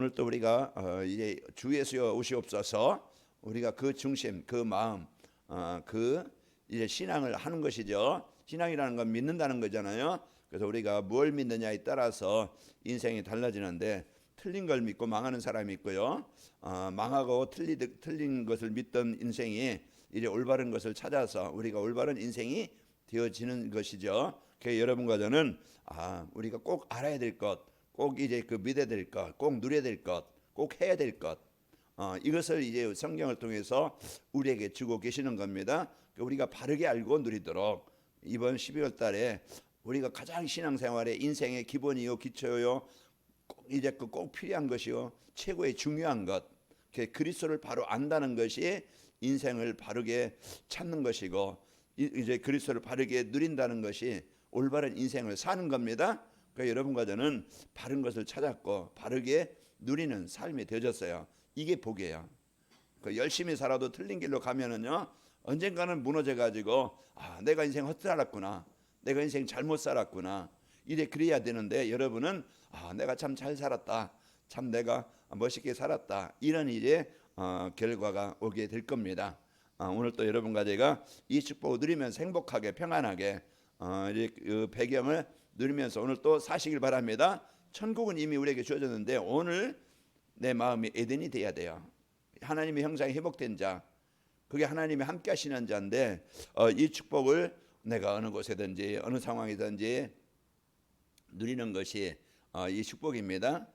오늘 또 우리가 이제 주 예수여 오시옵소서. 우리가 그 중심, 그 마음, 그 이제 신앙을 하는 것이죠. 신앙이라는 건 믿는다는 거잖아요. 그래서 우리가 뭘 믿느냐에 따라서 인생이 달라지는데, 틀린 걸 믿고 망하는 사람이 있고요. 망하고 틀린 것을 믿던 인생이 이제 올바른 것을 찾아서 우리가 올바른 인생이 되어지는 것이죠. 그래서 여러분과 저는 우리가 꼭 알아야 될 것, 꼭 이제 그 믿어야 될 것, 꼭 누려야 될 것, 꼭 해야 될 것, 이것을 이제 성경을 통해서 우리에게 주고 계시는 겁니다. 우리가 바르게 알고 누리도록 이번 12월 달에 우리가 가장 신앙생활의 인생의 기본이요, 기초요, 이제 꼭 필요한 것이요, 최고의 중요한 것, 그리스도를 바로 안다는 것이 인생을 바르게 찾는 것이고, 이제 그리스도를 바르게 누린다는 것이 올바른 인생을 사는 겁니다. 그러니까 여러분과 저는 바른 것을 찾았고 바르게 누리는 삶이 되어졌어요. 이게 복이에요. 열심히 살아도 틀린 길로 가면은요, 언젠가는 무너져 가지고 내가 인생 헛살았구나, 내가 인생 잘못 살았구나, 이래 그래야 되는데, 여러분은 내가 참 잘 살았다, 참 내가 멋있게 살았다, 이런 이제 결과가 오게 될 겁니다. 오늘 또 여러분과 제가 이 축복을 누리면서 행복하게 평안하게 이제 그 배경을 누리면서 오늘 또 사시길 바랍니다. 천국은 이미 우리에게 주어졌는데 오늘 내 마음이 에덴이 돼야 돼요. 하나님의 형상이 회복된 자, 그게 하나님이 함께 하시는 자인데, 이 축복을 내가 어느 곳에든지 어느 상황이든지 누리는 것이 이 축복입니다.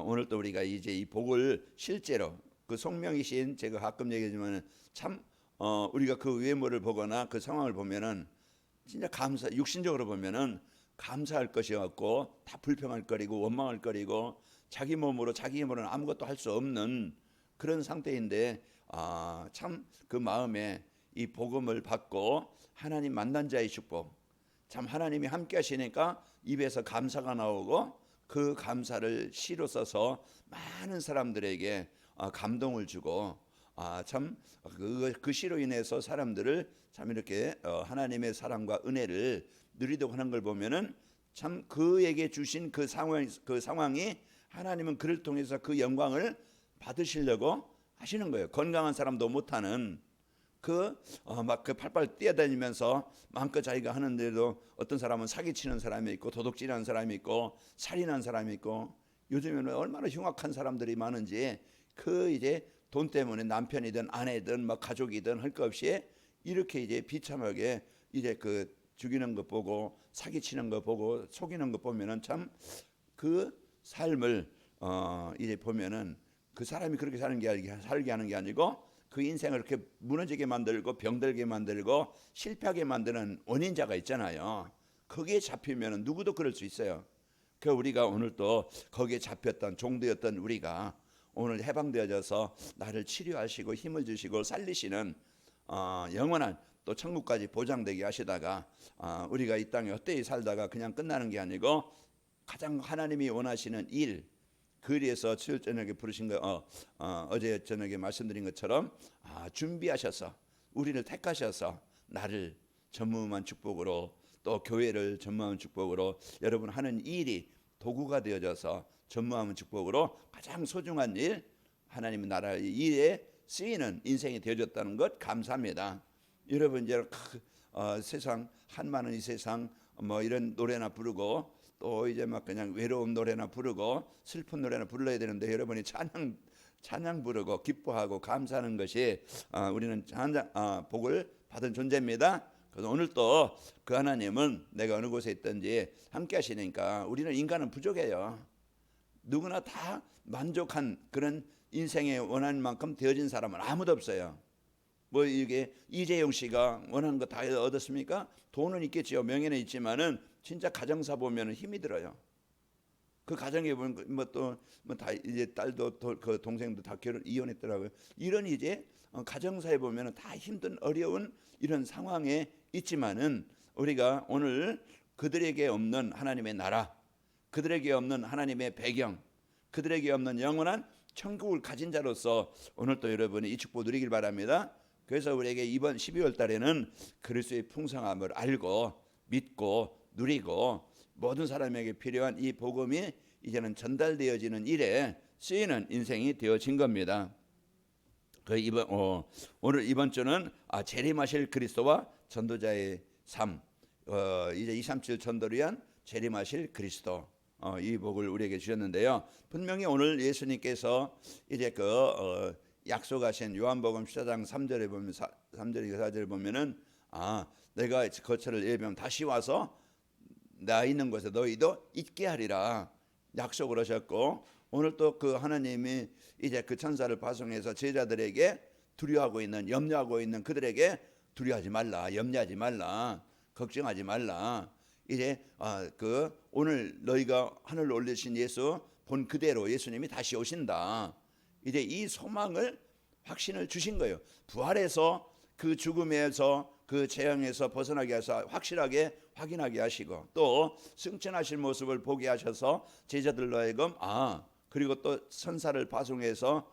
오늘 또 우리가 이제 이 복을 실제로 그 송명이신, 제가 가끔 얘기하지만 참 우리가 그 외모를 보거나 그 상황을 보면은 진짜 육신적으로 보면은 감사할 것이 없고 다 불평할 거리고 원망할 거리고 자기 몸으로 자기 힘으로는 아무것도 할 수 없는 그런 상태인데, 참 그 마음에 이 복음을 받고 하나님 만난 자의 축복, 참 하나님이 함께 하시니까 입에서 감사가 나오고 그 감사를 시로 써서 많은 사람들에게 감동을 주고, 참 그 시로 인해서 사람들을 참 이렇게 하나님의 사랑과 은혜를 누리도록 하는 걸 보면은 참 그에게 주신 그 상황이 하나님은 그를 통해서 그 영광을 받으시려고 하시는 거예요. 건강한 사람도 못하는 막 그 팔팔 뛰어다니면서 마음껏 자기가 하는데도 어떤 사람은 사기치는 사람이 있고 도둑질하는 사람이 있고 살인하는 사람이 있고, 요즘에는 얼마나 흉악한 사람들이 많은지, 그 이제 돈 때문에 남편이든 아내든 막 가족이든 할 것 없이 이렇게 이제 비참하게 이제 그 죽이는 것 보고 사기치는 것 보고 속이는 것 보면은 참 그 삶을 이제 보면은 그 사람이 그렇게 살게 하는 게 아니고 그 인생을 그렇게 무너지게 만들고 병들게 만들고 실패하게 만드는 원인자가 있잖아요. 거기에 잡히면은 누구도 그럴 수 있어요. 그 우리가 오늘 또 거기에 잡혔던 종되었던 우리가 오늘 해방되어져서 나를 치료하시고 힘을 주시고 살리시는 영원한 또 천국까지 보장되게 하시다가 우리가 이 땅에 헛되이 살다가 그냥 끝나는 게 아니고 가장 하나님이 원하시는 일, 그리에서 수요일 저녁에 부르신 거, 어제 저녁에 말씀드린 것처럼 준비하셔서 우리를 택하셔서 나를 전무한 축복으로, 또 교회를 전무한 축복으로, 여러분 하는 일이 도구가 되어져서 전무한 축복으로 가장 소중한 일, 하나님의 나라의 일에 쓰이는 인생이 되어졌다는 것 감사합니다. 여러분 이제 세상 한많은 이 세상 뭐 이런 노래나 부르고 또 이제 막 그냥 외로운 노래나 부르고 슬픈 노래나 불러야 되는데, 여러분이 찬양 부르고 기뻐하고 감사하는 것이 우리는 복을 받은 존재입니다. 그래서 오늘 또 그 하나님은 내가 어느 곳에 있든지 함께 하시니까, 우리는 인간은 부족해요. 누구나 다 만족한 그런 인생에 원하는 만큼 되어진 사람은 아무도 없어요. 뭐 이게 이재용 씨가 원하는 거 다 얻었습니까? 돈은 있겠지요, 명예는 있지만은 진짜 가정사 보면은 힘이 들어요. 그 가정에 보면 뭐 또 뭐 다 이제 딸도 그 동생도 다 이혼했더라고요. 이런 이제 가정사에 보면은 다 힘든 어려운 이런 상황에 있지만은, 우리가 오늘 그들에게 없는 하나님의 나라, 그들에게 없는 하나님의 배경, 그들에게 없는 영원한 천국을 가진 자로서 오늘 또 여러분이 이 축복 누리길 바랍니다. 그래서 우리에게 이번 12월 달에는 그리스도의 풍성함을 알고 믿고 누리고 모든 사람에게 필요한 이 복음이 이제는 전달되어지는 일에 쓰이는 인생이 되어진 겁니다. 오늘 이번 주는 재림하실 그리스도와 전도자의 삶, 이제 237 전도를 위한 재림하실 그리스도, 이 복을 우리에게 주셨는데요. 분명히 오늘 예수님께서 이제 약속하신 요한복음 14장 3절에 보면 3절에 4절에 보면은 내가 거처를 예비하면 다시 와서 나 있는 곳에 너희도 있게 하리라 약속을 하셨고, 오늘 또 그 하나님이 이제 그 천사를 파송해서 제자들에게 두려워하고 있는, 염려하고 있는 그들에게 두려워하지 말라, 염려하지 말라, 걱정하지 말라. 이제 오늘 너희가 하늘로 올리신 예수 본 그대로 예수님이 다시 오신다. 이제 이 소망을, 확신을 주신 거예요. 부활해서 그 죽음에서 그 재앙에서 벗어나게 하셔서 확실하게 확인하게 하시고, 또 승천하실 모습을 보게 하셔서 제자들로 하여금 그리고 또 천사를 파송해서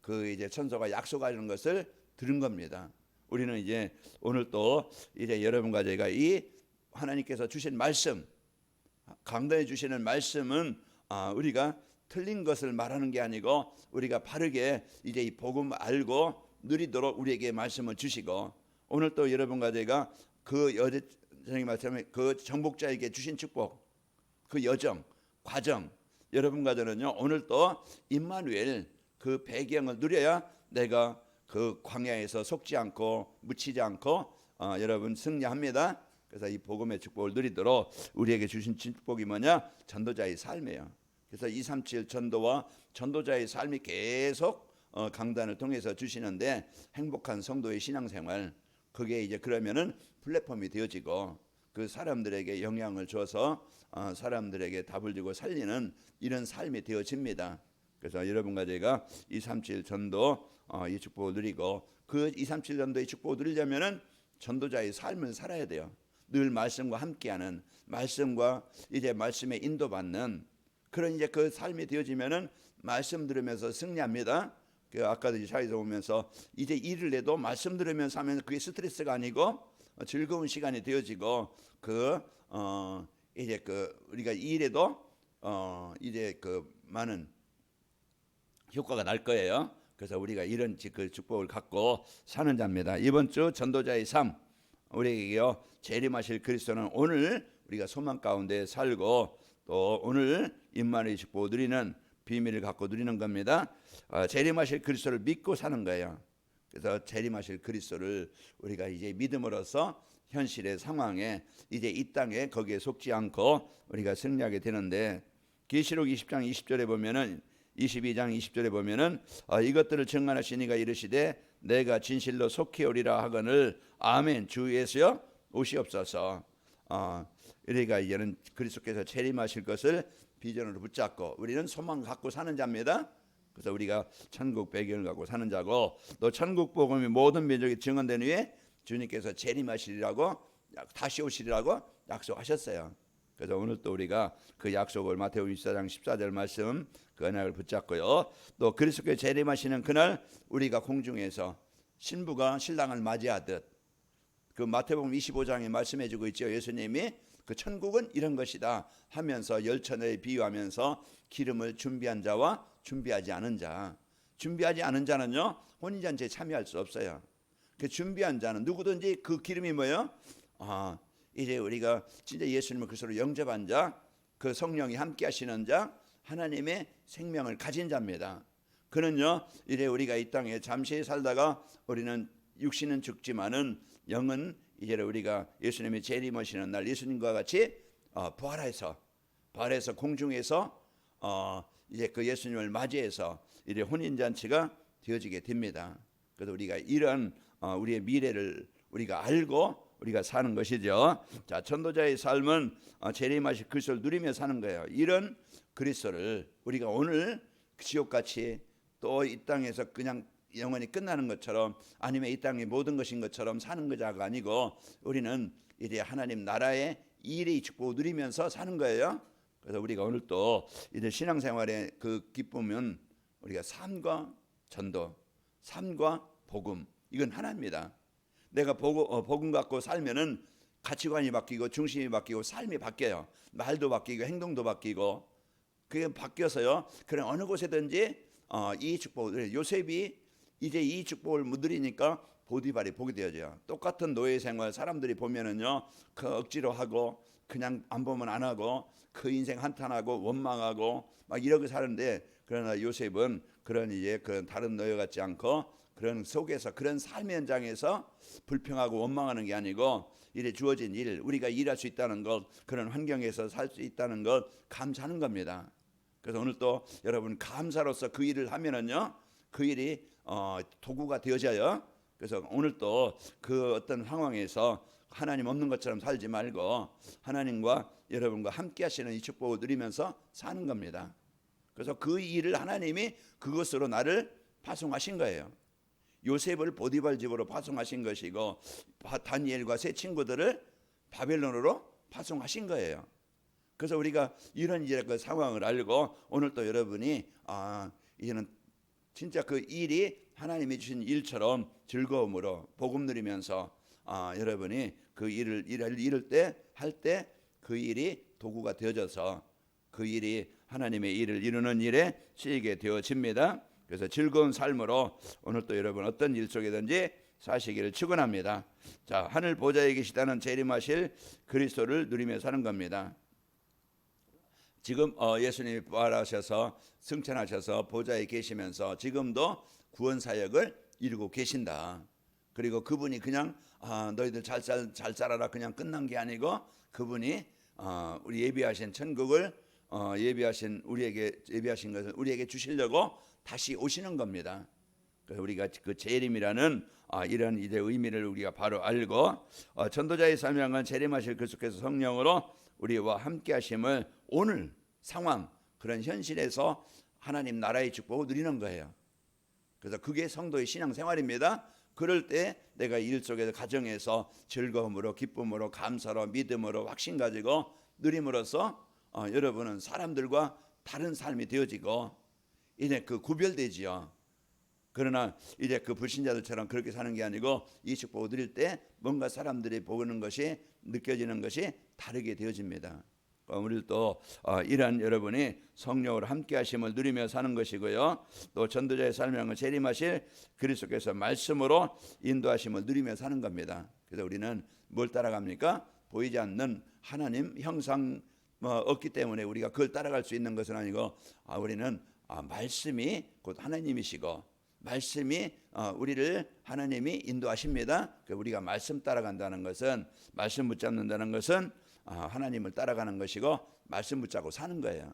그 이제 천사가 약속하는 것을 들은 겁니다. 우리는 이제 오늘 또 이제 여러분과 제가 이 하나님께서 주신 말씀, 강단해 주시는 말씀은 우리가 틀린 것을 말하는 게 아니고 우리가 바르게 이제 이 복음 알고 누리도록 우리에게 말씀을 주시고, 오늘 또 여러분과 제가 그 선생님 말씀에 그 정복자에게 주신 축복, 그 여정, 과정, 여러분과 저는요 오늘 또 임마누엘 그 배경을 누려야 내가 그 광야에서 속지 않고 묻히지 않고 여러분 승리합니다. 그래서 이 복음의 축복을 누리도록 우리에게 주신 축복이 뭐냐? 전도자의 삶이에요. 그래서 237 전도와 전도자의 삶이 계속 강단을 통해서 주시는데, 행복한 성도의 신앙생활, 그게 이제 그러면은 플랫폼이 되어지고 그 사람들에게 영향을 줘서 사람들에게 답을 주고 살리는 이런 삶이 되어집니다. 그래서 여러분과 제가 237 전도 이 축복을 누리고, 그 237 전도의 축복을 누리려면은 전도자의 삶을 살아야 돼요. 늘 말씀과 함께하는, 말씀과 이제 말씀에 인도받는 그런 이제 그 삶이 되어지면은 말씀 들으면서 승리합니다. 그 아까도 차에서 오면서 이제 일을 해도 말씀 들으면서 하면 그게 스트레스가 아니고 즐거운 시간이 되어지고, 이제 우리가 일에도 이제 많은 효과가 날 거예요. 그래서 우리가 이런 그 축복을 갖고 사는 자입니다. 이번 주 전도자의 삶, 우리에게요 재림하실 그리스도는 오늘 우리가 소망 가운데 살고 또 오늘 임마누엘 축복을 누리는 비밀을 갖고 누리는 겁니다. 재림하실 그리스도를 믿고 사는 거예요. 그래서 재림하실 그리스도를 우리가 이제 믿음으로써 현실의 상황에 이제 이 땅에 거기에 속지 않고 우리가 승리하게 되는데, 계시록 20장 20절에 보면은 22장 20절에 보면은 이것들을 증언하시니가 이르시되 내가 진실로 속히 오리라 하거늘 아멘 주 예수여 오시옵소서. 우리가 이제는 그리스도께서 재림하실 것을 비전으로 붙잡고 우리는 소망 갖고 사는 자입니다. 그래서 우리가 천국 배경을 갖고 사는 자고, 또 천국 복음이 모든 민족에 증언된 후에 주님께서 재림하시리라고, 다시 오시리라고 약속하셨어요. 그래서 오늘 또 우리가 그 약속을 마태복음 24장 14절 말씀 그 언약을 붙잡고요, 또 그리스도께서 재림하시는 그날 우리가 공중에서 신부가 신랑을 맞이하듯, 그 마태복음 25장에 말씀해주고 있죠. 예수님이 그 천국은 이런 것이다 하면서 열천을 비유하면서 기름을 준비한 자와 준비하지 않은 자, 준비하지 않은 자는요 혼인잔치에 참여할 수 없어요. 그 준비한 자는 누구든지 그 기름이 뭐예요? 이제 우리가 진짜 예수님을 그리스도로 영접한 자, 그 성령이 함께 하시는 자, 하나님의 생명을 가진 자입니다. 그는요 이제 우리가 이 땅에 잠시 살다가 우리는 육신은 죽지만은 영은 이제 우리가 예수님이 재림하시는 날 예수님과 같이 부활해서 공중에서 이제 그 예수님을 맞이해서 이제 혼인잔치가 되어지게 됩니다. 그래서 우리가 이런 우리의 미래를 우리가 알고 우리가 사는 것이죠. 자, 전도자의 삶은 재림하실 그리스도를 누리며 사는 거예요. 이런 그리스도를 우리가 오늘 지옥같이 또 이 땅에서 그냥 영원히 끝나는 것처럼, 아니면 이 땅의 모든 것인 것처럼 사는 것자가 아니고, 우리는 이제 하나님 나라의 일의 축복을 누리면서 사는 거예요. 그래서 우리가 오늘 또 이제 신앙생활의 그 기쁨은 우리가 삶과 전도, 삶과 복음, 이건 하나입니다. 내가 복음 갖고 살면은 가치관이 바뀌고 중심이 바뀌고 삶이 바뀌어요. 말도 바뀌고 행동도 바뀌고 그게 바뀌어서요. 그런 어느 곳에든지 이 축복을 요셉이 이제 이 축복을 못 누리니까 보디발이 보게 되어져요. 똑같은 노예 생활 사람들이 보면은요, 그 억지로 하고 그냥 안 보면 안 하고 그 인생 한탄하고 원망하고 막 이렇게 사는데, 그러나 요셉은 그런 이제 그런 다른 노예 같지 않고 그런 속에서 그런 삶의 현장에서 불평하고 원망하는 게 아니고 이래 주어진 일, 우리가 일할 수 있다는 것, 그런 환경에서 살 수 있다는 것 감사하는 겁니다. 그래서 오늘 또 여러분 감사로서 그 일을 하면은요, 그 일이 도구가 되어져요. 그래서 오늘 또 그 어떤 상황에서 하나님 없는 것처럼 살지 말고 하나님과 여러분과 함께 하시는 이 축복을 누리면서 사는 겁니다. 그래서 그 일을 하나님이 그것으로 나를 파송하신 거예요. 요셉을 보디발 집으로 파송하신 것이고 다니엘과 세 친구들을 바벨론으로 파송하신 거예요. 그래서 우리가 이런 이제 그 상황을 알고 오늘 또 여러분이 이제는 진짜 그 일이 하나님이 주신 일처럼 즐거움으로 복음 누리면서 여러분이 그 일을 이룰 때 할 때 그 일이 도구가 되어져서 그 일이 하나님의 일을 이루는 일에 쓰이게 되어집니다. 그래서 즐거운 삶으로 오늘 또 여러분 어떤 일 속에든지 사시기를 축원합니다. 자, 하늘 보좌에 계시다는 재림하실 그리스도를 누리며 사는 겁니다. 지금 예수님이 부활하셔서 승천하셔서 보좌에 계시면서 지금도 구원 사역을 이루고 계신다. 그리고 그분이 그냥 너희들 잘 살아라 그냥 끝난 게 아니고 그분이 우리 예비하신 천국을 우리에게 예비하신 것을 우리에게 주시려고 다시 오시는 겁니다. 그래서 우리가 그 재림이라는 이런 이제 의미를 우리가 바로 알고 전도자의 사명은 재림하실 그리스도께서 성령으로 우리와 함께 하심을 오늘 상황 그런 현실에서 하나님 나라의 축복을 누리는 거예요. 그래서 그게 성도의 신앙생활입니다. 그럴 때 내가 일 속에서 가정에서 즐거움으로 기쁨으로 감사로 믿음으로 확신 가지고 누림으로써 여러분은 사람들과 다른 삶이 되어지고 이제 그 구별되지요. 그러나 이제 그 불신자들처럼 그렇게 사는 게 아니고 이 축복을 누릴 때 뭔가 사람들이 보는 것이 느껴지는 것이 다르게 되어집니다. 우리도 이런 여러분이 성령으로 함께 하심을 누리며 사는 것이고요. 또 전도자의 사명을 재림하실 그리스도께서 말씀으로 인도하심을 누리며 사는 겁니다. 그래서 우리는 뭘 따라갑니까? 보이지 않는 하나님 형상 없기 때문에 우리가 그걸 따라갈 수 있는 것은 아니고 우리는 말씀이 곧 하나님이시고 말씀이 우리를 하나님이 인도하십니다. 우리가 말씀 따라간다는 것은 말씀 붙잡는다는 것은 하나님을 따라가는 것이고 말씀 붙잡고 사는 거예요.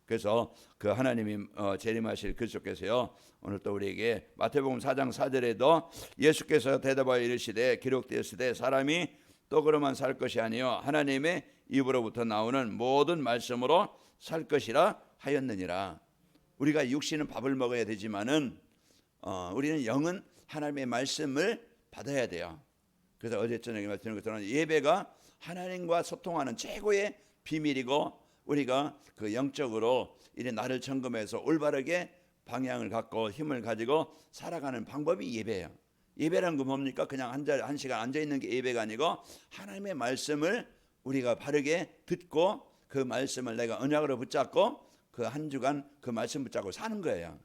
그래서 그 하나님이 재림하실 그리스도께서요 오늘 또 우리에게 마태복음 4장 4절에도 예수께서 대답하여 이르시되 기록되었으되 사람이 떡으로만 살 것이 아니요 하나님의 입으로부터 나오는 모든 말씀으로 살 것이라 하였느니라. 우리가 육신은 밥을 먹어야 되지만은 우리는 영은 하나님의 말씀을 받아야 돼요. 그래서 어제 저녁에 말씀드린 것처럼 예배가 하나님과 소통하는 최고의 비밀이고 우리가 그 영적으로 이래 나를 점검해서 올바르게 방향을 갖고 힘을 가지고 살아가는 방법이 예배예요. 예배라는 건 뭡니까? 그냥 한 시간 앉아 있는 게 예배가 아니고 하나님의 말씀을 우리가 바르게 듣고 그 말씀을 내가 언약으로 붙잡고 그 한 주간 그 말씀 붙잡고 사는 거예요.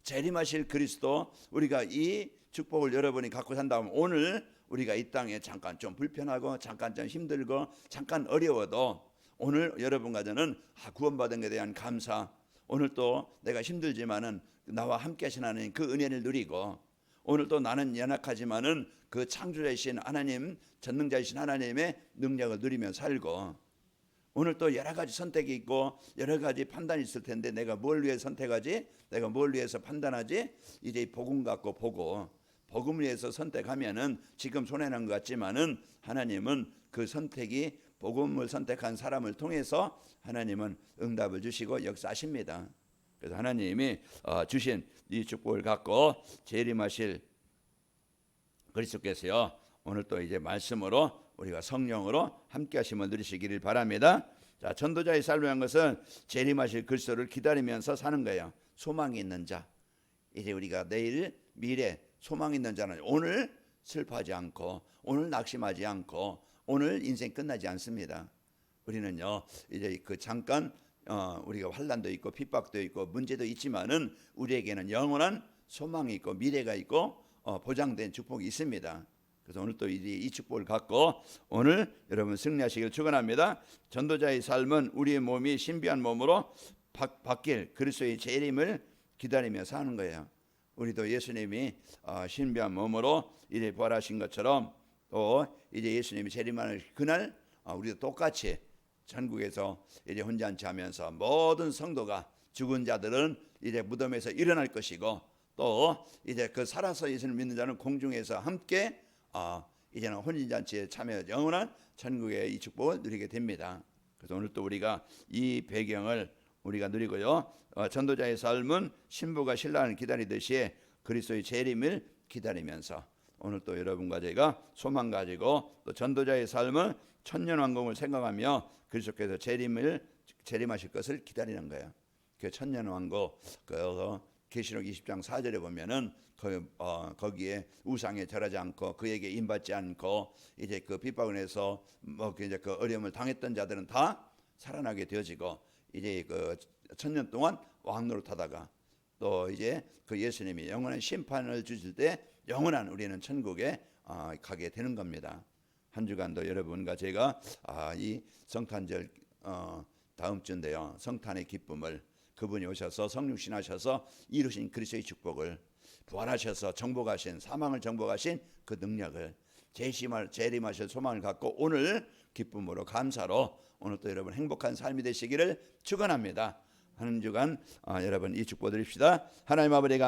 재림하실 그리스도 우리가 이 축복을 여러분이 갖고 산다면 오늘 우리가 이 땅에 잠깐 좀 불편하고 잠깐 좀 힘들고 잠깐 어려워도 오늘 여러분과 저는 구원받은 것에 대한 감사, 오늘 또 내가 힘들지만은 나와 함께 하신 하나님 그 은혜를 누리고 오늘 또 나는 연약하지만은 그 창조자이신 하나님 전능자이신 하나님의 능력을 누리며 살고 오늘 또 여러 가지 선택이 있고 여러 가지 판단이 있을 텐데 내가 뭘 위해 선택하지? 내가 뭘 위해서 판단하지? 이제 복음 갖고 보고 복음을 위해서 선택하면은 지금 손해난 것 같지만은 하나님은 그 선택이 복음을 선택한 사람을 통해서 하나님은 응답을 주시고 역사하십니다. 그래서 하나님이 주신 이 축복을 갖고 재림하실 그리스도께서요 오늘 또 이제 말씀으로 우리가 성령으로 함께 하심을 누리시기를 바랍니다. 자, 전도자의 삶이라는 것은 재림하실 그리스도를 기다리면서 사는 거예요. 소망이 있는 자. 이제 우리가 내일 미래 소망 있는 자는 오늘 슬퍼하지 않고 오늘 낙심하지 않고 오늘 인생 끝나지 않습니다. 우리는요 이제 그 잠깐 우리가 환난도 있고 핍박도 있고 문제도 있지만은 우리에게는 영원한 소망이 있고 미래가 있고 보장된 축복이 있습니다. 그래서 오늘 또 이 축복을 갖고 오늘 여러분 승리하시길 축원합니다. 전도자의 삶은 우리의 몸이 신비한 몸으로 바뀔 그리스도의 재림을 기다리며 사는 거예요. 우리도 예수님이 신비한 몸으로 이제 부활하신 것처럼 또 이제 예수님이 재림하는 그날 우리도 똑같이 천국에서 이제 혼잔치 하면서 모든 성도가 죽은 자들은 이제 무덤에서 일어날 것이고 또 이제 그 살아서 예수를 믿는 자는 공중에서 함께 이제는 혼인잔치에 참여 영원한 천국의 이 축복을 누리게 됩니다. 그래서 오늘 또 우리가 이 배경을 우리가 누리고요. 전도자의 삶은 신부가 신랑을 기다리듯이 그리스도의 재림을 기다리면서 오늘 또 여러분과 제가 소망 가지고 또 전도자의 삶은 천년왕국을 생각하며 그리스도께서 재림하실 것을 기다리는 거예요. 그 천년왕국 그 계시록 20장 4절에 보면은 거기에 우상에 절하지 않고 그에게 인받지 않고 이제 그 핍박을 해서 이제 그 어려움을 당했던 자들은 다 살아나게 되어지고 이제 그 천년 동안 왕노릇하다가 또 이제 그 예수님이 영원한 심판을 주실 때 영원한 우리는 천국에 가게 되는 겁니다. 한 주간도 여러분과 제가 이 성탄절 다음 주인데요. 성탄의 기쁨을 그분이 오셔서 성육신하셔서 이루신 그리스도의 축복을 부활하셔서 정복하신 사망을 정복하신 그 능력을 재림하실 소망을 갖고 오늘 기쁨으로 감사로 오늘 또 여러분 행복한 삶이 되시기를 축원합니다. 한 주간 여러분 이 축복 드립시다. 하나님 아버지